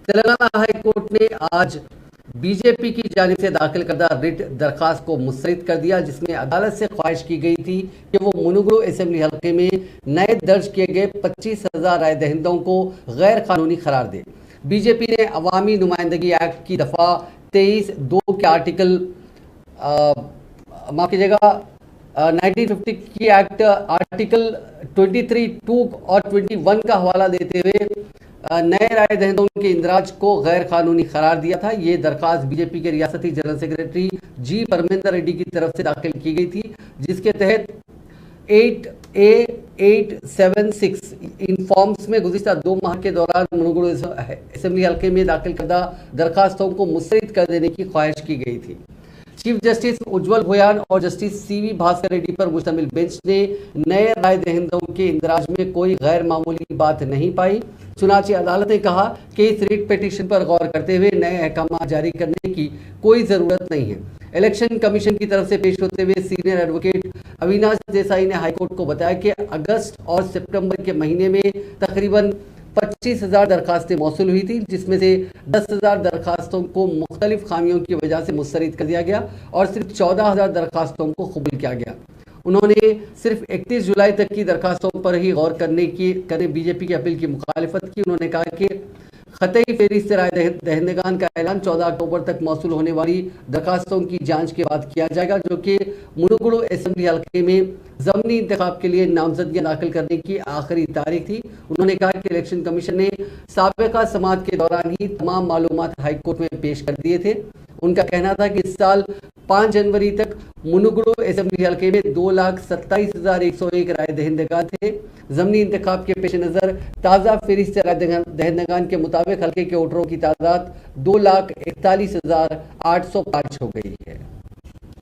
Telangana high court ने आज BJP की जानिब से दाखिल करदा रिट दरखास्त को मुस्तरद कर दिया, जिसमें अदालत से ख्वाहिश की गई थी कि वो मुनुगुरु असेंबली हल्के में नए दर्ज किए गए 25,000 राय दहिंदों को गैर कानूनी करार दे। बीजेपी ने अवामी नुमाइंदगी एक्ट की दफ़ा 23(2) के आर्टिकल माफ कीजिएगा 1950 की एक्ट आर्टिकल 23(2) और 21 का हवाला देते हुए नए राय दहिंदों के इंदराज को गैर कानूनी करार दिया था। ये दरखास्त बीजेपी के रियासती जनरल सेक्रेटरी जी परमेंदर रेड्डी की तरफ से दाखिल की गई थी, जिसके तहत 8A876 इन फॉर्म्स में गुज़िश्ता 2 माह के दौरान मुनुगुरु असेंबली हल्के में दाखिल करदा दरखास्तों को मुस्तरद कर देने की ख्वाहिश की गई थी। चीफ जस्टिस उज्जवल भोयान और जस्टिस सीवी भास्कर रेड्डी पर मुश्तमिल बेंच ने नए राय दहिंदों के इंदराज में कोई गैर मामूली बात नहीं पाई। चुनांचे अदालत ने कहा कि इस रिट पिटीशन पर गौर करते हुए नए अहकाम जारी करने की कोई ज़रूरत नहीं है। इलेक्शन कमीशन की तरफ से पेश होते हुए सीनियर एडवोकेट अविनाश देसाई ने हाईकोर्ट को बताया कि अगस्त और सितंबर के महीने में तकरीबन 25,000 दरखास्तें मौसूल हुई थी, जिसमें से 10,000 दरखास्तों को मुख्तलिफ खामियों की वजह से मुस्तरद कर दिया गया और सिर्फ 14,000 दरखास्तों को कबूल किया गया। उन्होंने सिर्फ 31 जुलाई तक की दरखास्तों पर ही गौर करने बीजेपी की अपील की मुखालिफत की। उन्होंने कहा कि खतई फेरिस्त राय दहिंदगान का ऐलान 14 अक्टूबर तक मौसूल होने वाली दरखास्तों की जांच के बाद किया जाएगा, जो कि मुनुगुरु असेंबली हल्के में ज़मीनी इंतखाब के लिए नामजदगियां दाखिल करने की आखिरी तारीख थी। उन्होंने कहा कि इलेक्शन कमीशन ने साबिका समाअत के दौरान ही तमाम मालूमात हाईकोर्ट में पेश कर दिए थे। उनका कहना था कि इस साल 5 जनवरी तक मुनुगुरु असेंबली हल्के में 2,27,101 राय दहिंदगान थे। ज़मीनी इंतखाब के पेश नज़र ताज़ा फहरिस्त राय दहिंदगान के मुताबिक हल्के के वोटरों की तादाद 2,41,805 हो गई है।